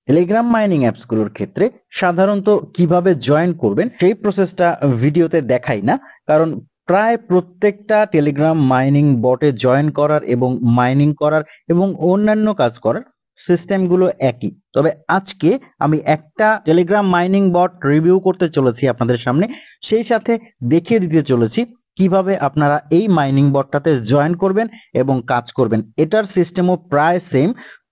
Telegram mining অ্যাপসগুলোর ক্ষেত্রে সাধারণত কিভাবে জয়েন করবেন সেই প্রসেসটা ভিডিওতে দেখাই না, কারণ প্রায় প্রত্যেকটা টেলিগ্রাম মাইনিং বটে জয়েন করার এবং মাইনিং করার এবং অন্যান্য কাজ করার সিস্টেমগুলো একই। তবে আজকে আমি একটা টেলিগ্রাম মাইনিং বট রিভিউ করতে চলেছি আপনাদের সামনে, সেই সাথে দেখিয়ে দিতে চলেছি কিভাবে আপনারা এই মাইনিং বটটাতে জয়েন করবেন এবং কাজ করবেন। এটার সিস্টেমও প্রায় সেম,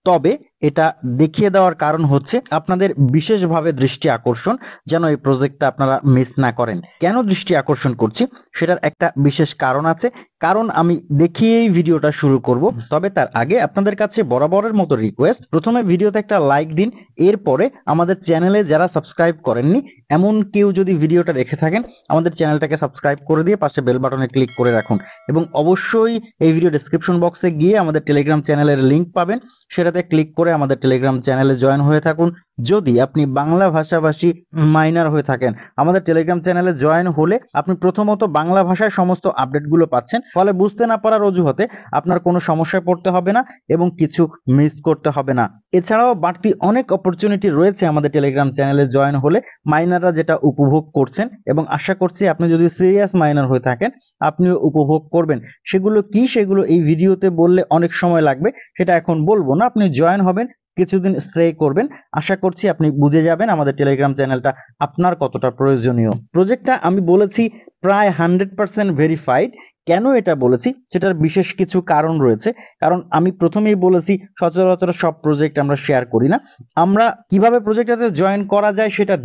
তবে এটা দেখিয়ে দেওয়ার কারণ হচ্ছে আপনাদের বিশেষভাবে দৃষ্টি আকর্ষণ, যেন এই প্রজেক্টটা আপনারা মিস না করেন। কেন দৃষ্টি আকর্ষণ করছি সেটার একটা বিশেষ কারণ আছে, কারণ আমি দেখিয়েই ভিডিওটা শুরু করব। তবে তার আগে আপনাদের কাছে বরাবরের মতো রিকোয়েস্ট, প্রথমে ভিডিওতে একটা লাইক দিন, এরপরে আমাদের চ্যানেলে যারা সাবস্ক্রাইব করেননি এমন কেউ যদি ভিডিওটা দেখে থাকেন, আমাদের চ্যানেলটাকে সাবস্ক্রাইব করে দিয়ে পাশে বেল বাটনে ক্লিক করে রাখুন এবং অবশ্যই এই ভিডিও ডেসক্রিপশন বক্সে গিয়ে আমাদের টেলিগ্রাম চ্যানেলের লিংক পাবেন, সেটাতে ক্লিক করে আমাদের টেলিগ্রাম চ্যানেলে জয়েন হয়ে থাকুন। যদি আপনি বাংলা ভাষাভাষী মাইনার হয়ে থাকেন, আমাদের টেলিগ্রাম চ্যানেলে জয়েন হলে আপনি প্রথমত বাংলা ভাষায় সমস্ত আপডেটগুলো পাচ্ছেন, ফলে বুঝতে না পারার অজুহাতে আপনার কোনো সমস্যায় পড়তে হবে না এবং কিছু মিস করতে হবে না। এছাড়াও বাড়তি অনেক অপরচুনিটি রয়েছে আমাদের টেলিগ্রাম চ্যানেলে জয়েন হলে, মাইনাররা যেটা উপভোগ করছেন এবং আশা করছি আপনি যদি সিরিয়াস মাইনার হয়ে থাকেন আপনিও উপভোগ করবেন। সেগুলো কি, সেগুলো এই ভিডিওতে বললে অনেক সময় লাগবে, সেটা এখন বলবো না। আপনি জয়েন হবেন, কিছুদিন স্টে করবেন, আশা করছি আপনি বুঝে যাবেন আমাদের টেলিগ্রাম চ্যানেলটা আপনার কতটা প্রয়োজনীয়। প্রজেক্টটা আমি বলেছি প্রায় 100% ভেরিফাইড। কেন এটা বলেছি সেটার বিশেষ কিছু কারণ রয়েছে, কারণ আমি প্রথমেই বলেছি সচরাচর সব প্রজেক্ট আমরা শেয়ার করি না। আমরা কিভাবে প্রজেক্টটাতে জয়েন করা যায় সেটা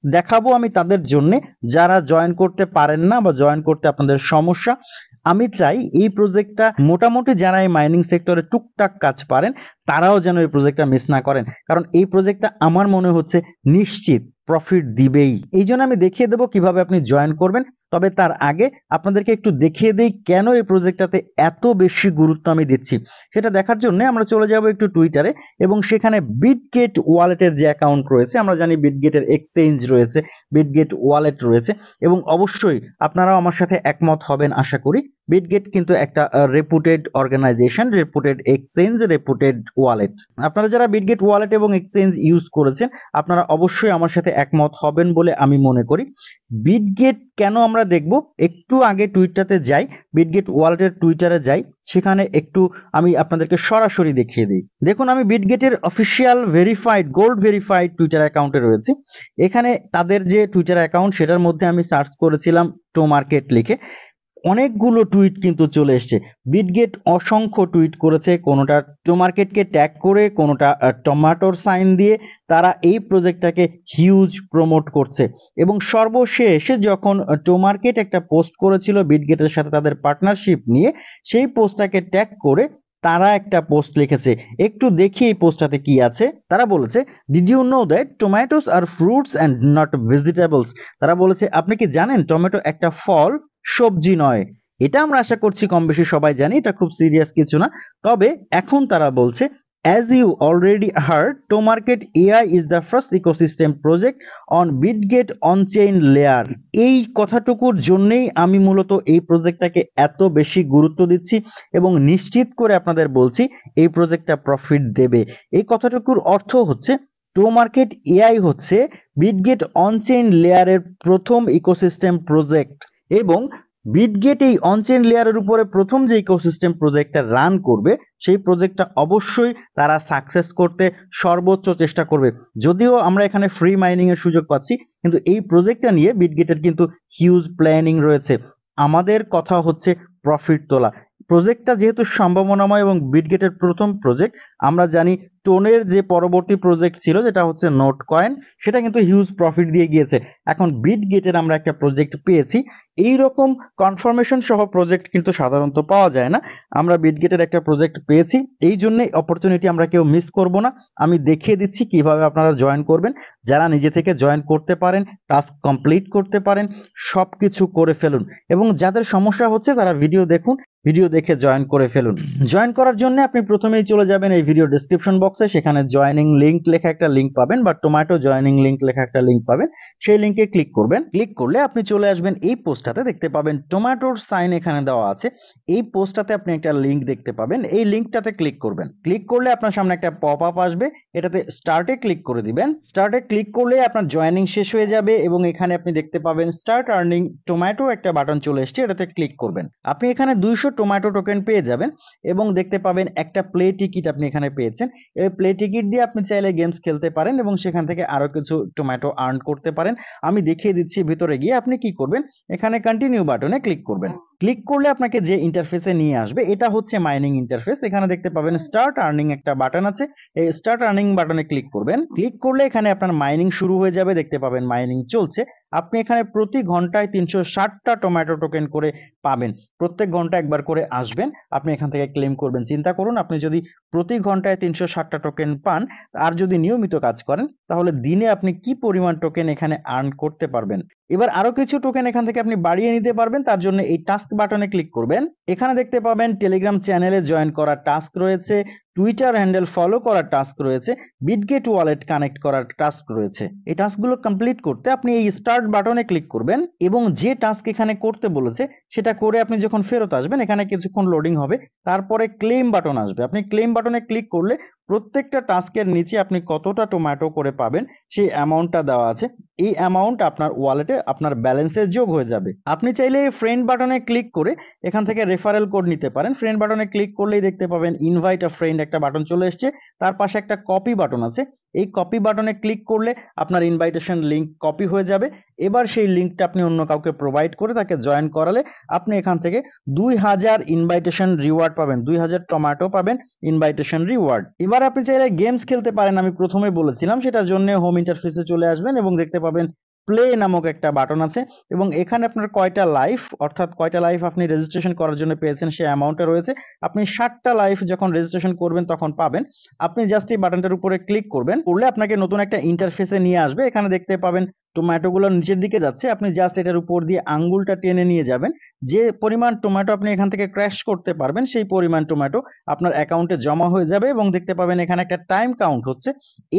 দেখাবো আমি তাদের জন্য যারা জয়েন করতে পারেন না বা জয়েন করতে আপনাদের সমস্যা। আমি চাই এই প্রজেক্টটা মোটামুটি যারা এই মাইনিং সেক্টরে টুকটাক কাজ পারেন তারাও যেন এই প্রজেক্টটা মিস না করেন, কারণ এই প্রজেক্টটা আমার মনে হচ্ছে নিশ্চিত প্রফিট দিবেই। এই জন্য আমি দেখিয়ে দেবো কিভাবে আপনি জয়েন করবেন। তবে তার আগে আপনাদেরকে একটু দেখিয়ে দেই কেন এই প্রজেক্টটাতে এত বেশি গুরুত্ব আমি দিচ্ছি। সেটা দেখার জন্য আমরা চলে যাব একটু টুইটারে এবং সেখানে বিটগেট ওয়ালেটের যে অ্যাকাউন্ট রয়েছে, আমরা জানি বিটগেটের এক্সচেঞ্জ রয়েছে, বিটগেট ওয়ালেট রয়েছে এবং অবশ্যই আপনারাও আমার সাথে একমত হবেন আশা করি। বিটগেট কিন্তু একটা reputed organization, reputed exchange, reputed wallet. আপনারা যারা বিটগেট ওয়ালেট এবং এক্সচেঞ্জ ইউজ করেছেন আপনারা অবশ্যই আমার সাথে একমত হবেন বলে আমি মনে করি। বিটগেট কেন আমরা দেখব, একটু আগে টুইটারে যাই, বিটগেট ওয়ালেটের টুইটারে যাই, সেখানে একটু আমি আপনাদেরকে সরাসরি দেখিয়ে দিই। দেখুন, আমি বিটগেটের official verified, gold verified Twitter অ্যাকাউন্টে রয়েছে। এখানে তাদের যে টুইটার অ্যাকাউন্ট সেটার মধ্যে আমি সার্চ করেছিলাম টো মার্কেট লিখে, অনেকগুলো টুইট কিন্তু চলে এসছে। বিটগেট অসংখ্য টুইট করেছে, কোনোটা টো মার্কেটকে ট্যাগ করে, কোনোটা টমেটোর সাইন দিয়ে তারা এই প্রজেক্টটাকে হিউজ প্রমোট করছে। এবং সর্বশেষ যখন টো মার্কেট একটা পোস্ট করেছিল বিটগেটের সাথে তাদের পার্টনারশিপ নিয়ে, সেই পোস্টটাকে ট্যাগ করে তারা একটা পোস্ট লিখেছে। একটু দেখি এই পোস্টটাতে কি আছে। তারা বলেছে, did you know that tomatoes are fruits and not vegetables. তারা বলেছে আপনি কি জানেন টমেটো একটা ফল, সবজি নয়। এটা আমরা আশা করছি কম বেশি সবাই জানি, এটা খুব সিরিয়াস কিছু না। তবে এখন তারা বলছে, as you already heard, ToMarket AI is the first ecosystem project on BitGet on-chain layer। এই কথাটুকুর জন্যই আমি মূলত এই প্রজেক্টটাকে এত বেশি গুরুত্ব দিচ্ছি এবং নিশ্চিত করে আপনাদের বলছি এই প্রজেক্টটা প্রফিট দেবে। এই কথাটুকুর অর্থ হচ্ছে ToMarket AI হচ্ছে BitGet on-chain লেয়ারের প্রথম ইকোসিস্টেম প্রজেক্ট এবং বিটগেট এই অনচেইন লেয়ারের উপরে প্রথম যে ইকোসিস্টেম প্রজেক্টটা রান করবে সেই প্রজেক্টটা অবশ্যই তারা সাকসেস করতে সর্বোচ্চ চেষ্টা করবে। যদিও আমরা এখানে ফ্রি মাইনিং এর সুযোগ পাচ্ছি, কিন্তু এই প্রজেক্টটা নিয়ে বিটগেটের কিন্তু হিউজ প্ল্যানিং রয়েছে। আমাদের কথা হচ্ছে প্রফিট তোলা। প্রজেক্টটা যেহেতু সম্ভাবনাময় এবং বিটগেটের প্রথম প্রজেক্ট, আমরা জানি টোনের যে পরবর্তী প্রজেক্ট ছিল যেটা হচ্ছে নোট কয়েন, সেটা কিন্তু হিউজ প্রফিট দিয়ে গিয়েছে। এখন বিটগেটের আমরা একটা প্রজেক্ট পেয়েছি, এই রকম কনফার্মেশন সহ প্রজেক্ট কিন্তু সাধারণত পাওয়া যায় না। আমরা বিটগেটের একটা প্রজেক্ট পেয়েছি, এই জন্যই অপরচুনিটি আমরা কেউ মিস করব না। আমি দেখিয়ে দিচ্ছি কিভাবে আপনারা জয়েন করবেন। যারা নিজে থেকে জয়েন করতে পারেন, টাস্ক কমপ্লিট করতে পারেন, সব কিছু করে ফেলুন এবং যাদের সমস্যা হচ্ছে তারা ভিডিও দেখুন ভিডিও দেখে জয়েন করে ফেলুন। জয়েন করার জন্য আপনি প্রথমেই চলে যাবেন এই ভিডিও ডেসক্রিপশন বক্সে, সেখানে জয়েনিং লিংক লেখা একটা লিংক পাবেন বা টোম্যাটো জয়েনিং লিংক লেখা একটা লিংক পাবেন, সেই লিংকে ক্লিক করবেন। ক্লিক করলে আপনি চলে আসবেন এই পোস্টটাতে, দেখতে পাবেন টোম্যাটোর সাইন এখানে দেওয়া আছে। এই পোস্টটাতে আপনি একটা লিংক দেখতে পাবেন, এই লিংকটাতে ক্লিক করবেন। ক্লিক করলে আপনার সামনে একটা পপ আপ আসবে, এটাতে স্টার্টে ক্লিক করে দিবেন। স্টার্টে ক্লিক করলে আপনার জয়েনিং শেষ হয়ে যাবে এবং এখানে আপনি দেখতে পাবেন স্টার্ট আর্নিং টোম্যাটো একটা বাটন চলে এসেছে, এটাতে ক্লিক করবেন। আপনি এখানে 200 টোম্যাটো টোকেন পেয়ে যাবেন এবং দেখতে পাবেন একটা প্লে টিকিট আপনি এখানে পেয়েছেন। এই প্লে টিকিট দিয়ে আপনি চাইলে গেমস খেলতে পারেন এবং সেখান থেকে আরো কিছু টোম্যাটো আর্ন করতে পারেন। আমি দেখিয়ে দিচ্ছি ভিতরে গিয়ে আপনি কি করবেন। এখানে কন্টিনিউ বাটনে ক্লিক করবেন। ক্লিক করলে আপনাকে যে ইন্টারফেসে নিয়ে আসবে এটা হচ্ছে মাইনিং ইন্টারফেস। এখানে দেখতে পাবেন স্টার্ট আর্নিং একটা বাটন আছে, এই স্টার্ট আর্নিং বাটনে ক্লিক করবেন। ক্লিক করলে এখানে আপনার মাইনিং শুরু হয়ে যাবে, দেখতে পাবেন মাইনিং চলছে। আপনি এখানে প্রতি ঘন্টায় 360টা টোম্যাটো টোকেন করে পাবেন। প্রত্যেক ঘন্টা একবার করে আসবেন, আপনি এখান থেকে ক্লেম করবেন। চিন্তা করুন, আপনি যদি প্রতি ঘন্টায় 360টা টোকেন পান আর যদি নিয়মিত কাজ করেন তাহলে দিনে আপনি কি পরিমাণ টোকেন এখানে আর্ন করতে পারবেন। এবার আরো কিছু টোকেন এখান থেকে আপনি বাড়িয়ে নিতে পারবেন, তার জন্য এই টাস্ক বাটনে ক্লিক করবেন। এখানে দেখতে পাবেন টেলিগ্রাম চ্যানেলে জয়েন করার টাস্ক রয়েছে, টুইটার হ্যান্ডেল ফলো করার টাস্ক রয়েছে, বিটগেট ওয়ালেট কানেক্ট করার টাস্ক রয়েছে। এই টাস্কগুলো কমপ্লিট করতে আপনি এই স্টার্ট বাটনে ক্লিক করবেন এবং যে টাস্ক এখানে করতে বলেছে সেটা করে আপনি যখন ফেরত আসবেন এখানে কিছুক্ষণ লোডিং হবে, তারপরে ক্লেম বাটন আসবে। আপনি ক্লেম বাটনে ক্লিক করলে প্রত্যেকটা টাস্কের নিচে আপনি কতটা টোম্যাটো করে পাবেন সেই অ্যামাউন্টটা দেওয়া আছে। এই অ্যামাউন্ট আপনার ওয়ালেটে আপনার ব্যালেন্সে যোগ হয়ে যাবে। আপনি চাইলে এই ফ্রেন্ড বাটনে ক্লিক করে এখান থেকে রেফারেল কোড নিতে পারেন। ফ্রেন্ড বাটনে ক্লিক করলেই দেখতে পাবেন ইনভাইট আ ফ্রেন্ড একটা বাটন চলে এসেছে, তার পাশে একটা কপি বাটন আছে। এই কপি বাটনে ক্লিক করলে আপনার ইনভাইটেশন লিংক কপি হয়ে যাবে। এবার সেই লিংকটা আপনি অন্য কাউকে প্রোভাইড করে তাকে জয়েন করালে আপনি এখান থেকে 2000 ইনভাইটেশন রিওয়ার্ড পাবেন, 2000 টমেটো পাবেন ইনভাইটেশন রিওয়ার্ড। এবার আপনি চাইলে গেমস খেলতে পারেন, আমি প্রথমে বলেছিলাম, সেটার জন্য হোম ইন্টারফেসে চলে আসবেন এবং দেখতে পাবেন প্লে নামক একটা বাটন আছে এবং এখানে আপনার কয়টা লাইফ অর্থাৎ কয়টা লাইফ আপনি রেজিস্ট্রেশন করার জন্য পেয়েছেন সেই অ্যামাউন্টটা রয়েছে। আপনি 60টা লাইফ যখন রেজিস্ট্রেশন করবেন তখন পাবেন। আপনি জাস্ট এই বাটনটার উপরে ক্লিক করবেন, করলে আপনাকে নতুন একটা ইন্টারফেসে নিয়ে আসবে। এখানে দেখতে পাবেন টোম্যাটো গুলো নিচের দিকে যাচ্ছে, আপনি জাস্ট এটার উপর দিয়ে আঙ্গুলটা টেনে নিয়ে যাবেন। যে পরিমাণ টোম্যাটো আপনি এখান থেকে ক্র্যাশ করতে পারবেন সেই পরিমাণ টোম্যাটো আপনার অ্যাকাউন্টে জমা হয়ে যাবে এবং দেখতে পাবেন এখানে একটা টাইম কাউন্ট হচ্ছে।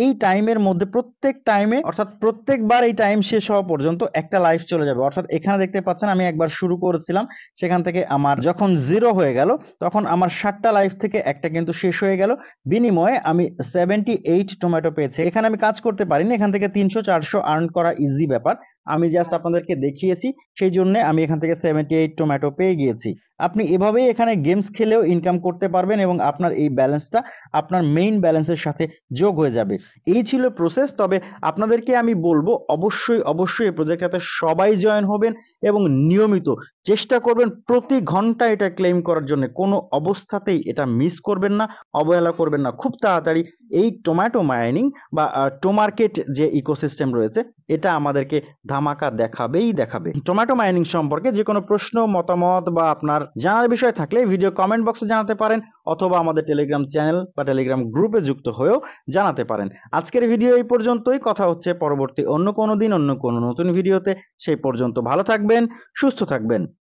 এই টাইমের মধ্যে প্রত্যেক টাইমে অর্থাৎ প্রত্যেকবার এই টাইম শেষ হওয়া পর্যন্ত একটা লাইফ চলে যাবে। অর্থাৎ এখানে দেখতে পাচ্ছেন আমি একবার শুরু করেছিলাম, সেখান থেকে আমার যখন 0 হয়ে গেল তখন আমার 60টা লাইফ থেকে একটা কিন্তু শেষ হয়ে গেল। বিনিময়ে আমি 78 টোম্যাটো পেয়েছি। এখানে আমি কাজ করতে পারিনি, এখান থেকে 300-400 আর্ন করা ইজি ব্যাপার। আমি জাস্ট আপনাদেরকে দেখিয়েছি, সেই জন্য আমি এখান থেকে 78 টোম্যাটো পেয়ে গিয়েছি। আপনি এভাবেই এখানে গেমস খেলেও ইনকাম করতে পারবেন এবং আপনার এই ব্যালেন্সটা আপনার মেইন ব্যালেন্সের সাথে যোগ হয়ে যাবে। এই ছিল প্রসেস। তবে আপনাদেরকে আমি বলবো অবশ্যই অবশ্যই এই প্রজেক্টটাতে সবাই জয়েন হবেন এবং নিয়মিত চেষ্টা করবেন প্রতি ঘন্টা এটা ক্লেম করার জন্য। কোনো অবস্থাতেই এটা মিস করবেন না, অবহেলা করবেন না। খুব তাড়াতাড়ি এই টোম্যাটো মাইনিং বা টোমার্কেট যে ইকোসিস্টেম রয়েছে এটা আমাদেরকে ধামাকা দেখাবেই দেখাবে। টোম্যাটো মাইনিং সম্পর্কে যে কোনো প্রশ্ন, মতামত বা আপনার জানার বিষয় থাকলে ভিডিও কমেন্ট বক্সে জানাতে পারেন অথবা আমাদের টেলিগ্রাম চ্যানেল বা টেলিগ্রাম গ্রুপে যুক্ত হয়েও জানাতে পারেন। আজকের ভিডিও এই পর্যন্তই, কথা হচ্ছে পরবর্তী অন্য কোনো দিন অন্য কোনো নতুন ভিডিওতে। সেই পর্যন্ত ভালো থাকবেন, সুস্থ থাকবেন।